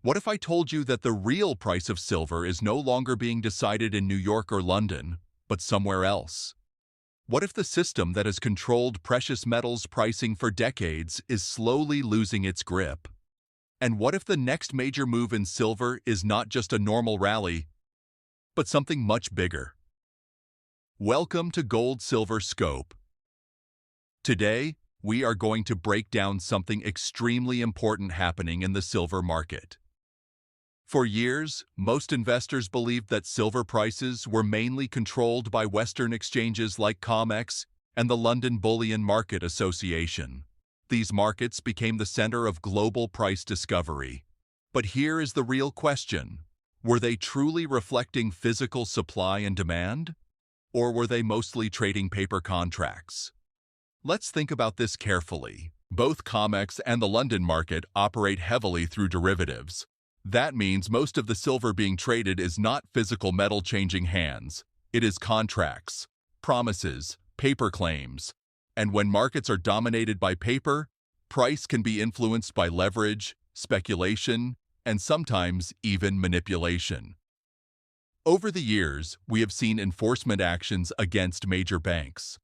What if I told you that the real price of silver is no longer being decided in New York or London, but somewhere else? What if the system that has controlled precious metals pricing for decades is slowly losing its grip? And what if the next major move in silver is not just a normal rally, but something much bigger? Welcome to Gold Silver Scope. Today, we are going to break down something extremely important happening in the silver market. For years, most investors believed that silver prices were mainly controlled by Western exchanges like COMEX and the London Bullion Market Association. These markets became the center of global price discovery. But here is the real question. Were they truly reflecting physical supply and demand? Or were they mostly trading paper contracts? Let's think about this carefully. Both COMEX and the London market operate heavily through derivatives. That means most of the silver being traded is not physical metal changing hands. It is contracts, promises, paper claims. And when markets are dominated by paper, price can be influenced by leverage, speculation, and sometimes even manipulation. Over the years, we have seen enforcement actions against major banks.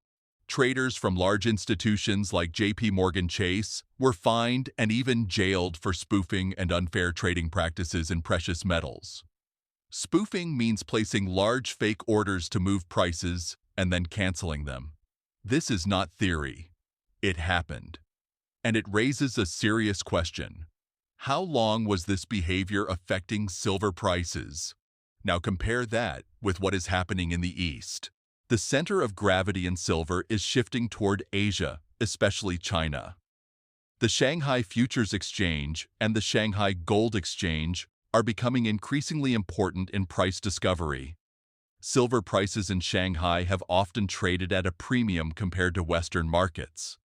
Traders from large institutions like J.P. Morgan Chase were fined and even jailed for spoofing and unfair trading practices in precious metals. Spoofing means placing large fake orders to move prices and then canceling them. This is not theory. It happened. And it raises a serious question. How long was this behavior affecting silver prices? Now compare that with what is happening in the East. The center of gravity in silver is shifting toward Asia, especially China. The Shanghai Futures Exchange and the Shanghai Gold Exchange are becoming increasingly important in price discovery. Silver prices in Shanghai have often traded at a premium compared to Western markets.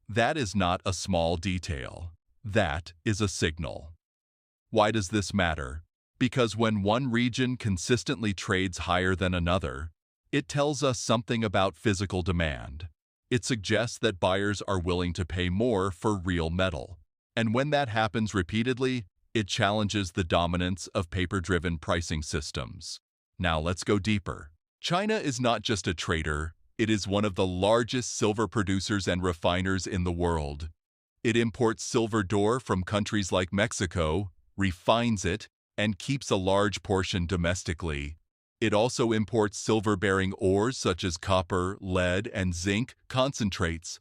That is not a small detail. That is a signal. Why does this matter? Because when one region consistently trades higher than another, it tells us something about physical demand. It suggests that buyers are willing to pay more for real metal. And when that happens repeatedly, it challenges the dominance of paper-driven pricing systems. Now let's go deeper. China is not just a trader, it is one of the largest silver producers and refiners in the world. It imports silver ore from countries like Mexico, refines it, and keeps a large portion domestically. It also imports silver-bearing ores such as copper, lead, and zinc concentrates.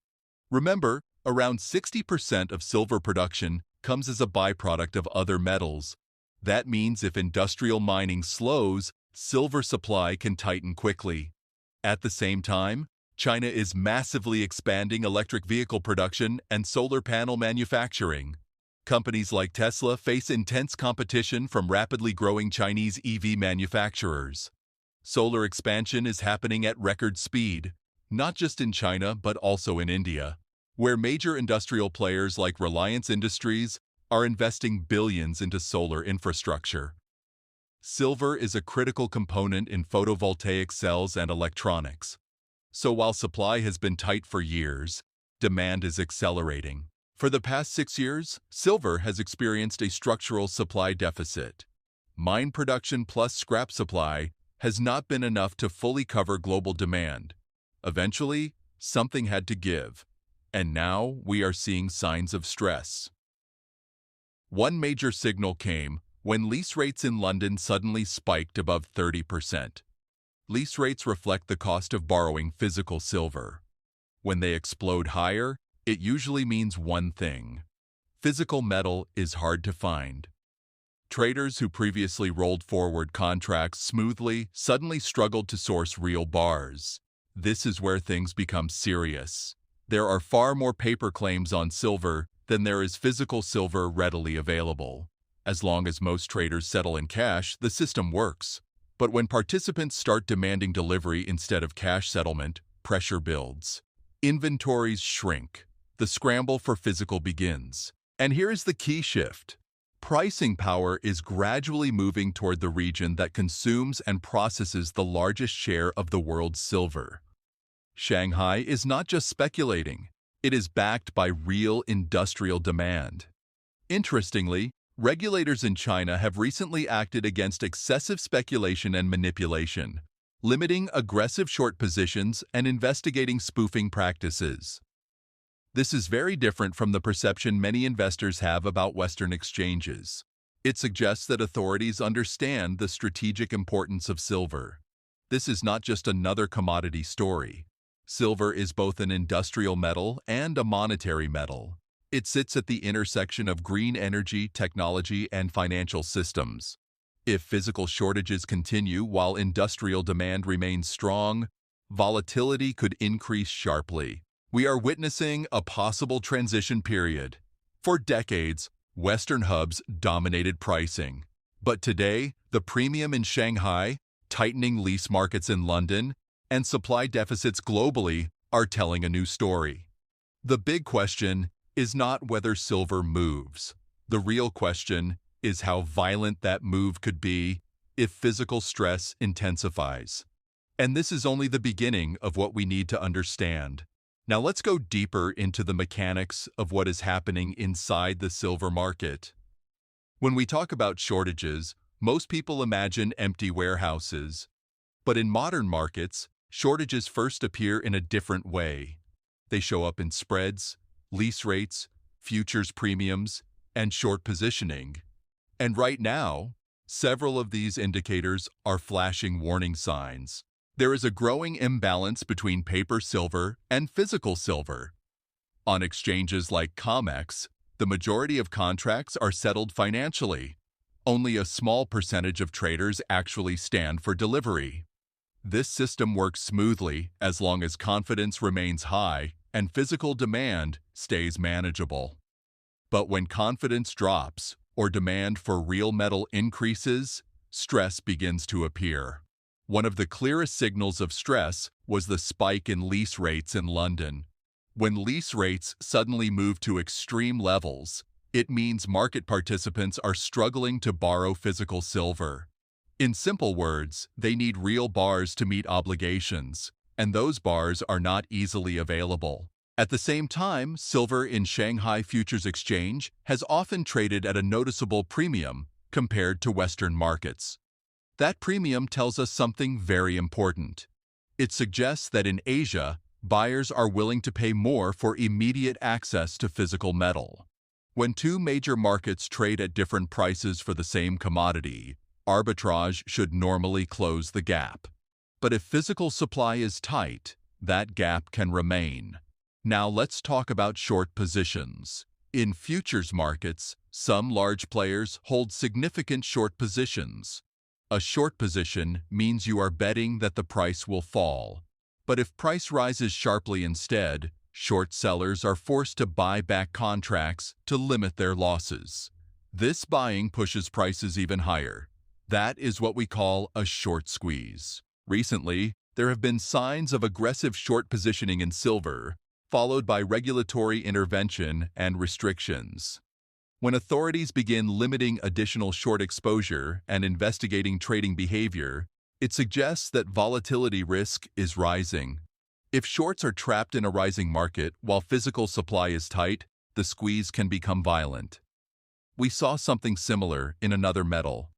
Remember, around 60% of silver production comes as a byproduct of other metals. That means if industrial mining slows, silver supply can tighten quickly. At the same time, China is massively expanding electric vehicle production and solar panel manufacturing. Companies like Tesla face intense competition from rapidly growing Chinese EV manufacturers. Solar expansion is happening at record speed, not just in China but also in India, where major industrial players like Reliance Industries are investing billions into solar infrastructure. Silver is a critical component in photovoltaic cells and electronics. So while supply has been tight for years, demand is accelerating. For the past 6 years, silver has experienced a structural supply deficit. Mine production plus scrap supply has not been enough to fully cover global demand. Eventually, something had to give, and now we are seeing signs of stress. One major signal came when lease rates in London suddenly spiked above 30%. Lease rates reflect the cost of borrowing physical silver. When they explode higher, it usually means one thing. Physical metal is hard to find. Traders who previously rolled forward contracts smoothly suddenly struggled to source real bars. This is where things become serious. There are far more paper claims on silver than there is physical silver readily available. As long as most traders settle in cash, the system works. But when participants start demanding delivery instead of cash settlement, pressure builds. Inventories shrink. The scramble for physical begins. And here is the key shift. Pricing power is gradually moving toward the region that consumes and processes the largest share of the world's silver. Shanghai is not just speculating. It is backed by real industrial demand. Interestingly, Regulators in China have recently acted against excessive speculation and manipulation, limiting aggressive short positions and investigating spoofing practices. This is very different from the perception many investors have about Western exchanges. It suggests that authorities understand the strategic importance of silver. This is not just another commodity story. Silver is both an industrial metal and a monetary metal. It sits at the intersection of green energy, technology, and financial systems. If physical shortages continue while industrial demand remains strong, volatility could increase sharply. We are witnessing a possible transition period. For decades, Western hubs dominated pricing. But today, the premium in Shanghai, tightening lease markets in London, and supply deficits globally are telling a new story. The big question is not whether silver moves. The real question is how violent that move could be if physical stress intensifies. And this is only the beginning of what we need to understand. Now let's go deeper into the mechanics of what is happening inside the silver market. When we talk about shortages, most people imagine empty warehouses. But in modern markets, shortages first appear in a different way. They show up in spreads, lease rates, futures premiums, and short positioning. And right now, several of these indicators are flashing warning signs. There is a growing imbalance between paper silver and physical silver. On exchanges like COMEX, the majority of contracts are settled financially. Only a small percentage of traders actually stand for delivery. This system works smoothly as long as confidence remains high and physical demand stays manageable. But when confidence drops or demand for real metal increases, stress begins to appear. One of the clearest signals of stress was the spike in lease rates in London. When lease rates suddenly move to extreme levels, it means market participants are struggling to borrow physical silver. In simple words, they need real bars to meet obligations, and those bars are not easily available. At the same time, silver in Shanghai Futures Exchange has often traded at a noticeable premium compared to Western markets. That premium tells us something very important. It suggests that in Asia, buyers are willing to pay more for immediate access to physical metal. When two major markets trade at different prices for the same commodity, arbitrage should normally close the gap. But if physical supply is tight, that gap can remain. Now let's talk about short positions. In futures markets, some large players hold significant short positions. A short position means you are betting that the price will fall. But if price rises sharply instead, short sellers are forced to buy back contracts to limit their losses. This buying pushes prices even higher. That is what we call a short squeeze. Recently, there have been signs of aggressive short positioning in silver, followed by regulatory intervention and restrictions. When authorities begin limiting additional short exposure and investigating trading behavior, it suggests that volatility risk is rising. If shorts are trapped in a rising market while physical supply is tight, the squeeze can become violent. We saw something similar in another metal.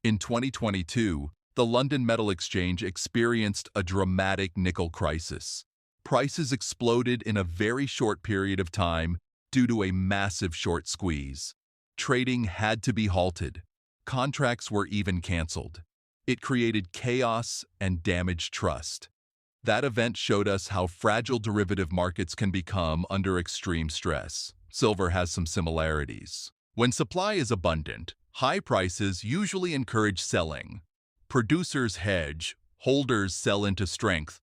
In 2022, the London Metal Exchange experienced a dramatic nickel crisis. Prices exploded in a very short period of time due to a massive short squeeze. Trading had to be halted. Contracts were even canceled. It created chaos and damaged trust. That event showed us how fragile derivative markets can become under extreme stress. Silver has some similarities. When supply is abundant, high prices usually encourage selling. Producers hedge, holders sell into strength.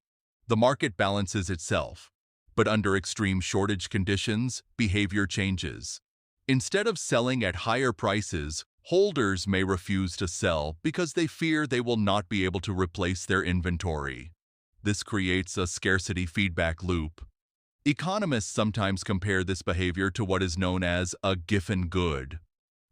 The market balances itself. But under extreme shortage conditions, behavior changes. Instead of selling at higher prices, holders may refuse to sell because they fear they will not be able to replace their inventory. This creates a scarcity feedback loop. Economists sometimes compare this behavior to what is known as a Giffen good.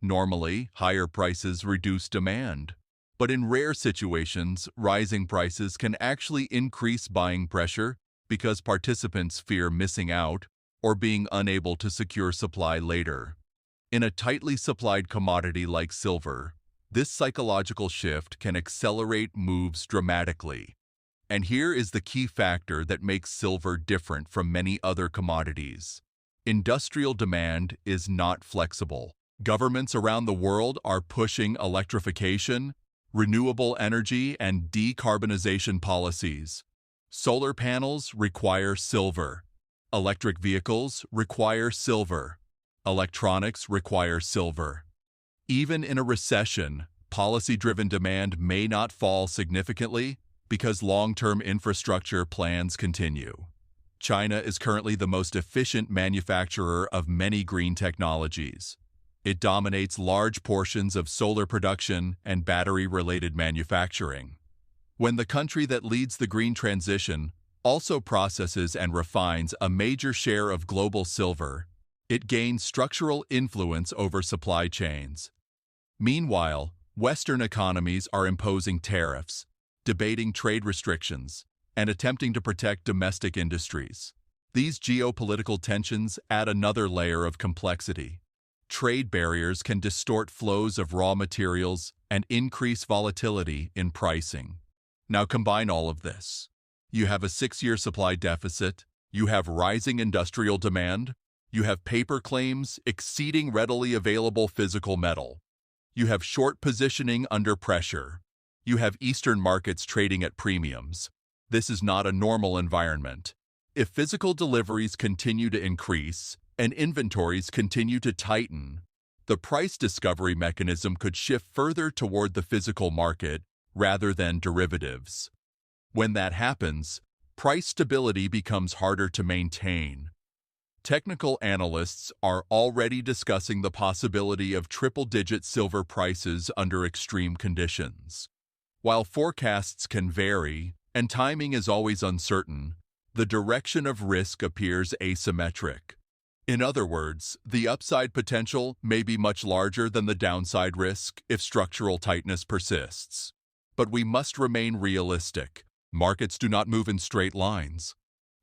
Normally, higher prices reduce demand. But in rare situations, rising prices can actually increase buying pressure because participants fear missing out or being unable to secure supply later. In a tightly supplied commodity like silver, this psychological shift can accelerate moves dramatically. And here is the key factor that makes silver different from many other commodities. Industrial demand is not flexible. Governments around the world are pushing electrification, renewable energy, and decarbonization policies. Solar panels require silver. Electric vehicles require silver. Electronics require silver. Even in a recession, policy-driven demand may not fall significantly because long-term infrastructure plans continue. China is currently the most efficient manufacturer of many green technologies. It dominates large portions of solar production and battery-related manufacturing. When the country that leads the green transition also processes and refines a major share of global silver, it gains structural influence over supply chains. Meanwhile, Western economies are imposing tariffs, debating trade restrictions, and attempting to protect domestic industries. These geopolitical tensions add another layer of complexity. Trade barriers can distort flows of raw materials and increase volatility in pricing. Now combine all of this. You have a 6-year supply deficit, you have rising industrial demand, you have paper claims exceeding readily available physical metal. You have short positioning under pressure. You have Eastern markets trading at premiums. This is not a normal environment. If physical deliveries continue to increase and inventories continue to tighten, the price discovery mechanism could shift further toward the physical market rather than derivatives. When that happens, price stability becomes harder to maintain. Technical analysts are already discussing the possibility of triple-digit silver prices under extreme conditions. While forecasts can vary and timing is always uncertain, the direction of risk appears asymmetric. In other words, the upside potential may be much larger than the downside risk if structural tightness persists. But we must remain realistic. Markets do not move in straight lines.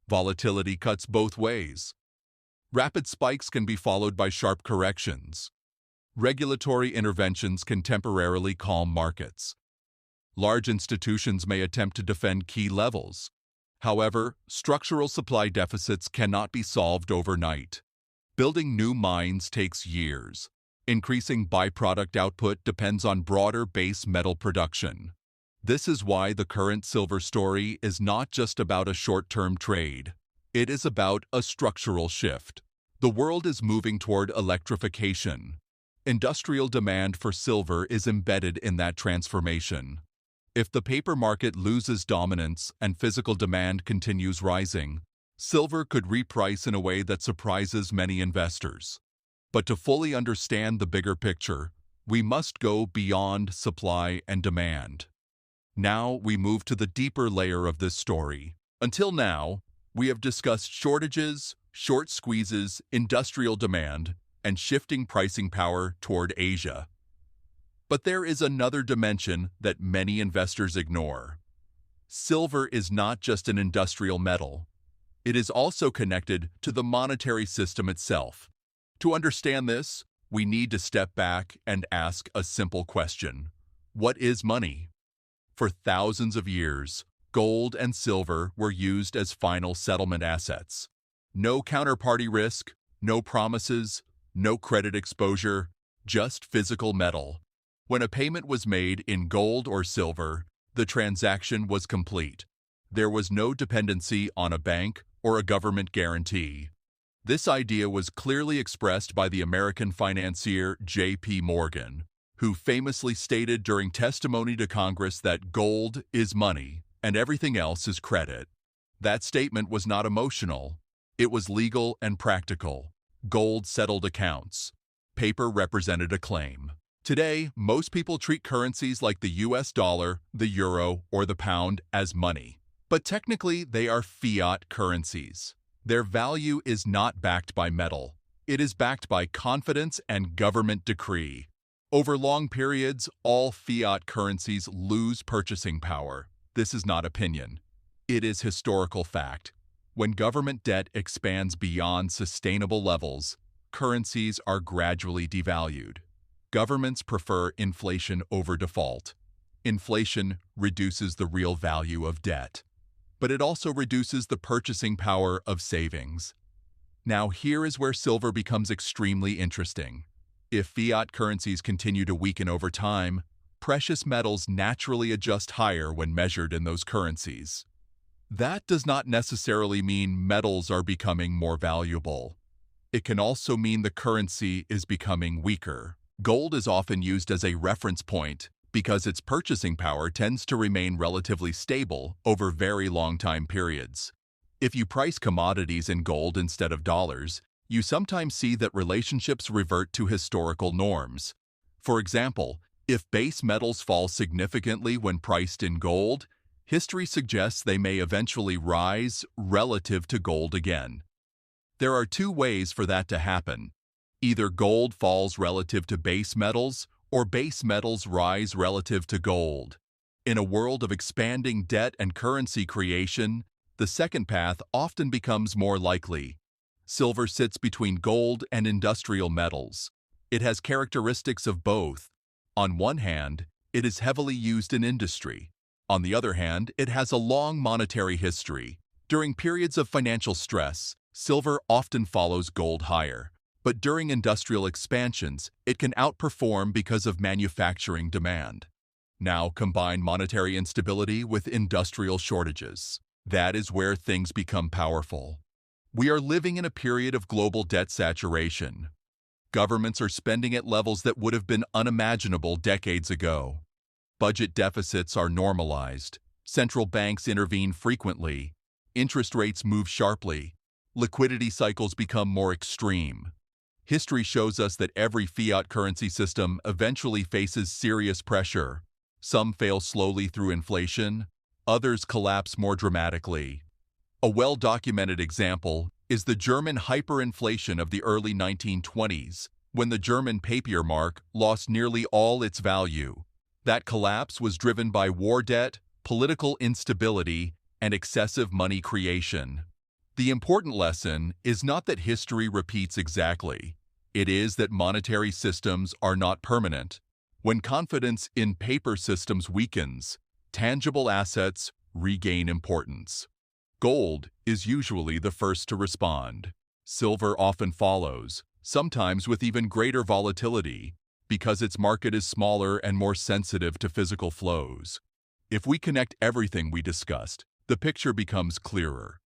Volatility cuts both ways. Rapid spikes can be followed by sharp corrections. Regulatory interventions can temporarily calm markets. Large institutions may attempt to defend key levels. However, structural supply deficits cannot be solved overnight. Building new mines takes years. Increasing byproduct output depends on broader base metal production. This is why the current silver story is not just about a short-term trade. It is about a structural shift. The world is moving toward electrification. Industrial demand for silver is embedded in that transformation. If the paper market loses dominance and physical demand continues rising, silver could reprice in a way that surprises many investors. But to fully understand the bigger picture, we must go beyond supply and demand. Now we move to the deeper layer of this story. Until now, we have discussed shortages, short squeezes, industrial demand, and shifting pricing power toward Asia. But there is another dimension that many investors ignore. Silver is not just an industrial metal. It is also connected to the monetary system itself. To understand this, we need to step back and ask a simple question. What is money? For thousands of years, gold and silver were used as final settlement assets. No counterparty risk, no promises, no credit exposure, just physical metal. When a payment was made in gold or silver, the transaction was complete. There was no dependency on a bank or a government guarantee. This idea was clearly expressed by the American financier J.P. Morgan, who famously stated during testimony to Congress that gold is money and everything else is credit. That statement was not emotional. It was legal and practical. Gold settled accounts. Paper represented a claim. Today, most people treat currencies like the US dollar, the euro, or the pound as money. But technically, they are fiat currencies. Their value is not backed by metal. It is backed by confidence and government decree. Over long periods, all fiat currencies lose purchasing power. This is not opinion. It is historical fact. When government debt expands beyond sustainable levels, currencies are gradually devalued. Governments prefer inflation over default. Inflation reduces the real value of debt, but it also reduces the purchasing power of savings. Now, here is where silver becomes extremely interesting. If fiat currencies continue to weaken over time, precious metals naturally adjust higher when measured in those currencies. That does not necessarily mean metals are becoming more valuable. It can also mean the currency is becoming weaker. Gold is often used as a reference point because its purchasing power tends to remain relatively stable over very long time periods. If you price commodities in gold instead of dollars, you sometimes see that relationships revert to historical norms. For example, if base metals fall significantly when priced in gold, history suggests they may eventually rise relative to gold again. There are two ways for that to happen. Either gold falls relative to base metals, or base metals rise relative to gold. In a world of expanding debt and currency creation, the second path often becomes more likely. Silver sits between gold and industrial metals. It has characteristics of both. On one hand, it is heavily used in industry. On the other hand, it has a long monetary history. During periods of financial stress, silver often follows gold higher. But during industrial expansions, it can outperform because of manufacturing demand. Now combine monetary instability with industrial shortages. That is where things become powerful. We are living in a period of global debt saturation. Governments are spending at levels that would have been unimaginable decades ago. Budget deficits are normalized. Central banks intervene frequently. Interest rates move sharply. Liquidity cycles become more extreme. History shows us that every fiat currency system eventually faces serious pressure. Some fail slowly through inflation, others collapse more dramatically. A well-documented example is the German hyperinflation of the early 1920s, when the German papier mark lost nearly all its value. That collapse was driven by war debt, political instability, and excessive money creation. The important lesson is not that history repeats exactly. It is that monetary systems are not permanent. When confidence in paper systems weakens, tangible assets regain importance. Gold is usually the first to respond. Silver often follows, sometimes with even greater volatility, because its market is smaller and more sensitive to physical flows. If we connect everything we discussed, the picture becomes clearer.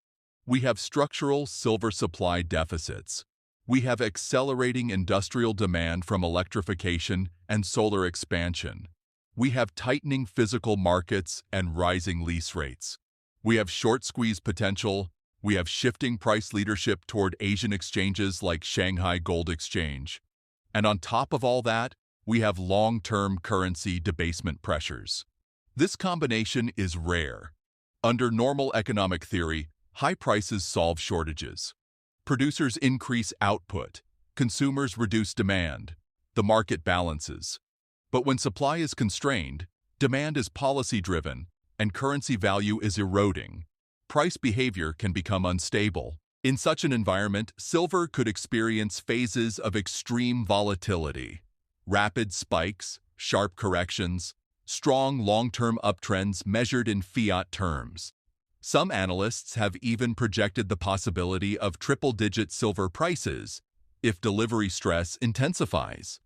We have structural silver supply deficits. We have accelerating industrial demand from electrification and solar expansion. We have tightening physical markets and rising lease rates. We have short squeeze potential. We have shifting price leadership toward Asian exchanges like Shanghai Gold Exchange. And on top of all that, we have long-term currency debasement pressures. This combination is rare. Under normal economic theory, high prices solve shortages. Producers increase output. Consumers reduce demand. The market balances. But when supply is constrained, demand is policy-driven, and currency value is eroding. Price behavior can become unstable. In such an environment, silver could experience phases of extreme volatility. Rapid spikes, sharp corrections, strong long-term uptrends measured in fiat terms. Some analysts have even projected the possibility of triple-digit silver prices if delivery stress intensifies.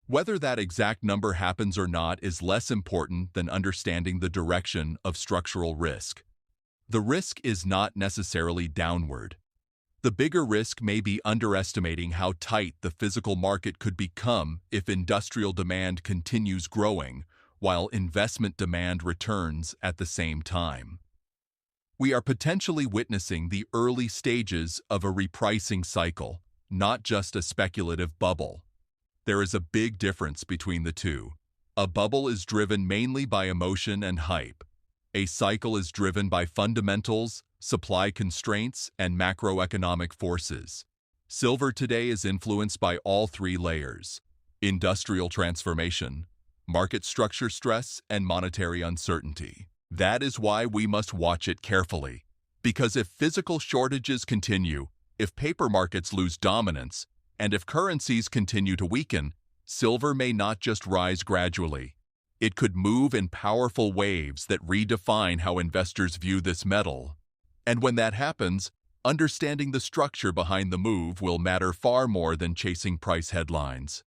Whether that exact number happens or not is less important than understanding the direction of structural risk. The risk is not necessarily downward. The bigger risk may be underestimating how tight the physical market could become if industrial demand continues growing while investment demand returns at the same time. We are potentially witnessing the early stages of a repricing cycle, not just a speculative bubble. There is a big difference between the two. A bubble is driven mainly by emotion and hype. A cycle is driven by fundamentals, supply constraints, and macroeconomic forces. Silver today is influenced by all three layers: industrial transformation, market structure stress, and monetary uncertainty. That is why we must watch it carefully. Because if physical shortages continue, if paper markets lose dominance, And if currencies continue to weaken, silver may not just rise gradually. It could move in powerful waves that redefine how investors view this metal. And when that happens, understanding the structure behind the move will matter far more than chasing price headlines.